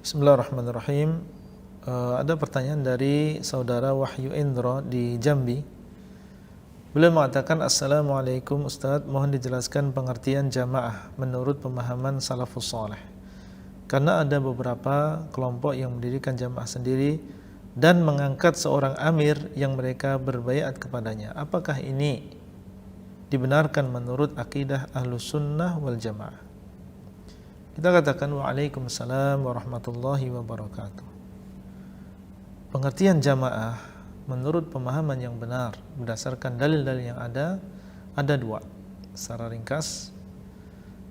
Bismillahirrahmanirrahim. Ada pertanyaan dari saudara Wahyu Indro di Jambi. Beliau mengatakan, Assalamualaikum Ustadz, mohon dijelaskan pengertian jamaah menurut pemahaman salafus saleh. Karena ada beberapa kelompok yang mendirikan jamaah sendiri dan mengangkat seorang amir yang mereka berbaiat kepadanya. Apakah ini dibenarkan menurut akidah Ahlus Sunnah wal Jamaah? Kita katakan waalaikumsalam warahmatullahi wabarakatuh. Pengertian jamaah menurut pemahaman yang benar berdasarkan dalil-dalil yang ada dua secara ringkas.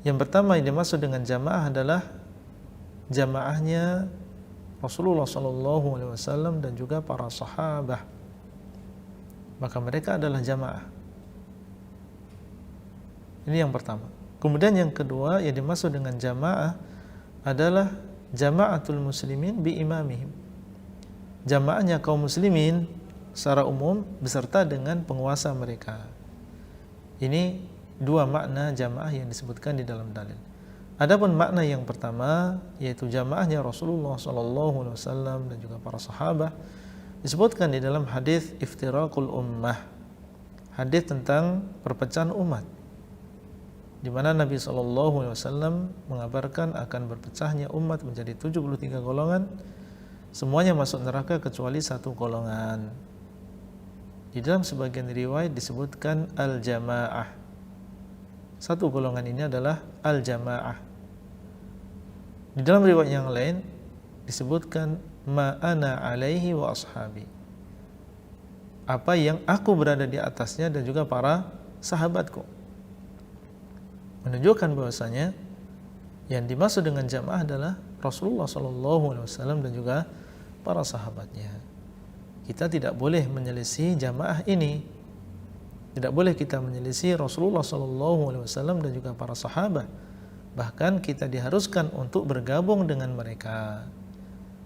Yang pertama yang dimaksud dengan jamaah adalah jamaahnya Rasulullah SAW dan juga para sahabat. Maka mereka adalah jamaah. Ini yang pertama. Kemudian yang kedua yang dimaksud dengan jamaah adalah jama'atul muslimin bi imamihim. Jamaahnya kaum muslimin secara umum beserta dengan penguasa mereka. Ini dua makna jamaah yang disebutkan di dalam dalil. Adapun makna yang pertama yaitu jamaahnya Rasulullah SAW dan juga para sahabat disebutkan di dalam hadis iftiraqul ummah. Hadis tentang perpecahan umat, di mana Nabi SAW mengabarkan akan berpecahnya umat menjadi 73 golongan, semuanya masuk neraka kecuali satu golongan. Di dalam sebagian riwayat disebutkan al-jamaah. Satu golongan ini adalah al-jamaah. Di dalam riwayat yang lain disebutkan ma ana alaihi wa ashabi. Apa yang aku berada di atasnya dan juga para sahabatku. Menunjukkan bahwasanya yang dimaksud dengan jamaah adalah Rasulullah SAW dan juga para sahabatnya. Kita tidak boleh menyelisih jamaah ini. Tidak boleh kita menyelisih Rasulullah SAW dan juga para sahabat. Bahkan kita diharuskan untuk bergabung dengan mereka.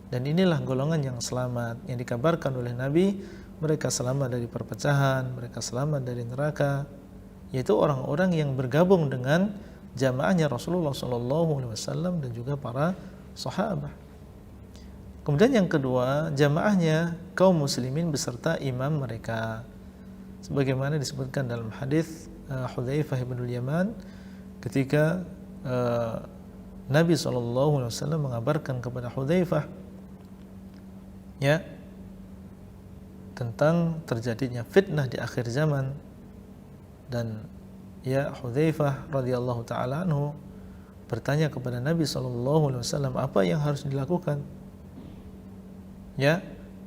Dan inilah golongan yang selamat yang dikabarkan oleh Nabi. Mereka selamat dari perpecahan, mereka selamat dari neraka, yaitu orang-orang yang bergabung dengan jamaahnya Rasulullah SAW dan juga para sahabat. Kemudian yang kedua, jamaahnya kaum muslimin beserta imam mereka, sebagaimana disebutkan dalam hadis Hudzaifah bin Yaman ketika Nabi SAW mengabarkan kepada Hudzaifah tentang terjadinya fitnah di akhir zaman. Dan Hudzaifah radhiyallahu taala anhu bertanya kepada Nabi SAW, apa yang harus dilakukan?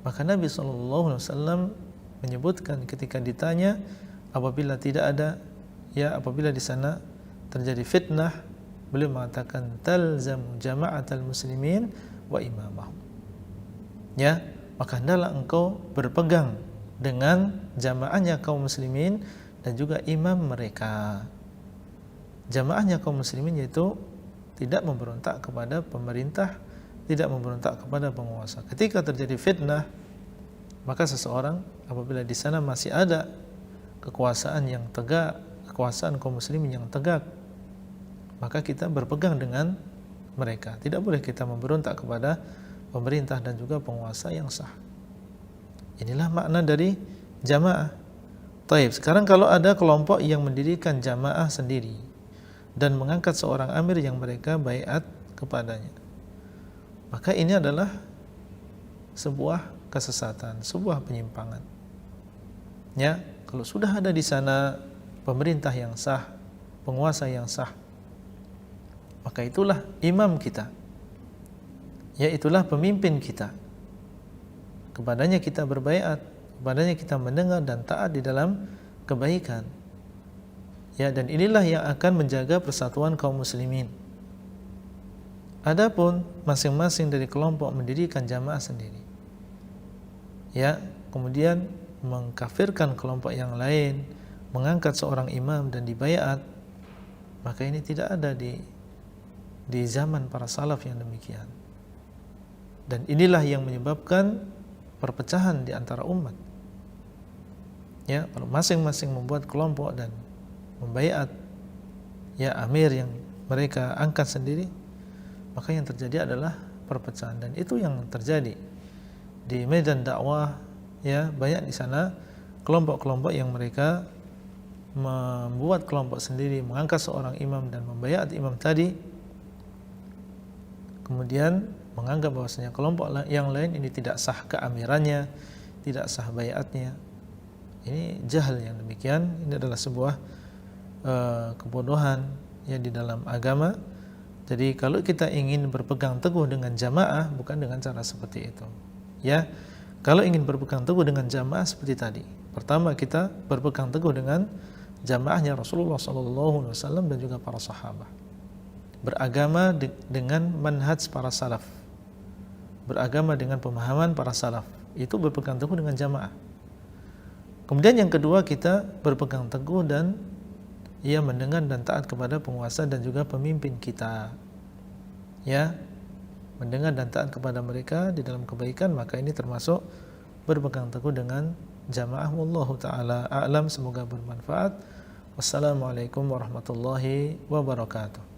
Maka Nabi SAW menyebutkan ketika ditanya, apabila di sana terjadi fitnah, beliau mengatakan talzamu jama'atal muslimin wa imamahum. Maka hendaklah engkau berpegang dengan jamaahnya kaum muslimin dan juga imam mereka. Jamaahnya kaum muslimin yaitu tidak memberontak kepada pemerintah, tidak memberontak kepada penguasa. Ketika terjadi fitnah, maka seseorang apabila di sana masih ada kekuasaan yang tegak, kekuasaan kaum muslimin yang tegak, maka kita berpegang dengan mereka. Tidak boleh kita memberontak kepada pemerintah dan juga penguasa yang sah. Inilah makna dari jamaah. Taib. Sekarang kalau ada kelompok yang mendirikan jamaah sendiri dan mengangkat seorang amir yang mereka baiat kepadanya, maka ini adalah sebuah kesesatan, sebuah penyimpangan. Kalau sudah ada di sana pemerintah yang sah, penguasa yang sah, maka itulah imam kita. Itulah pemimpin kita. Kepadanya kita berbaiat, kepadanya kita mendengar dan taat di dalam kebaikan. Dan inilah yang akan menjaga persatuan kaum muslimin. Adapun masing-masing dari kelompok mendirikan jamaah sendiri, kemudian mengkafirkan kelompok yang lain, mengangkat seorang imam dan dibaiat, maka ini tidak ada di zaman para salaf yang demikian. Dan inilah yang menyebabkan perpecahan di antara umat. Kalau masing-masing membuat kelompok dan membaiat amir yang mereka angkat sendiri, maka yang terjadi adalah perpecahan, dan itu yang terjadi di medan dakwah. Ya, banyak di sana kelompok-kelompok yang mereka membuat kelompok sendiri, mengangkat seorang imam dan membayat imam tadi, kemudian menganggap bahwasanya kelompok yang lain ini tidak sah keamirannya, tidak sah bayatnya. Ini jahal yang demikian. Ini adalah sebuah kebodohan ya di dalam agama. Jadi kalau kita ingin berpegang teguh dengan jamaah, bukan dengan cara seperti itu. Ya, kalau ingin berpegang teguh dengan jamaah seperti tadi, pertama kita berpegang teguh dengan jamaahnya Rasulullah SAW dan juga para sahabat. Beragama dengan manhaj para salaf, beragama dengan pemahaman para salaf, itu berpegang teguh dengan jamaah. Kemudian yang kedua, kita berpegang teguh dan ia mendengar dan taat kepada penguasa dan juga pemimpin kita. Ya, mendengar dan taat kepada mereka di dalam kebaikan, maka ini termasuk berpegang teguh dengan jamaah. Wallahu taala a'lam. Semoga bermanfaat. Wassalamualaikum warahmatullahi wabarakatuh.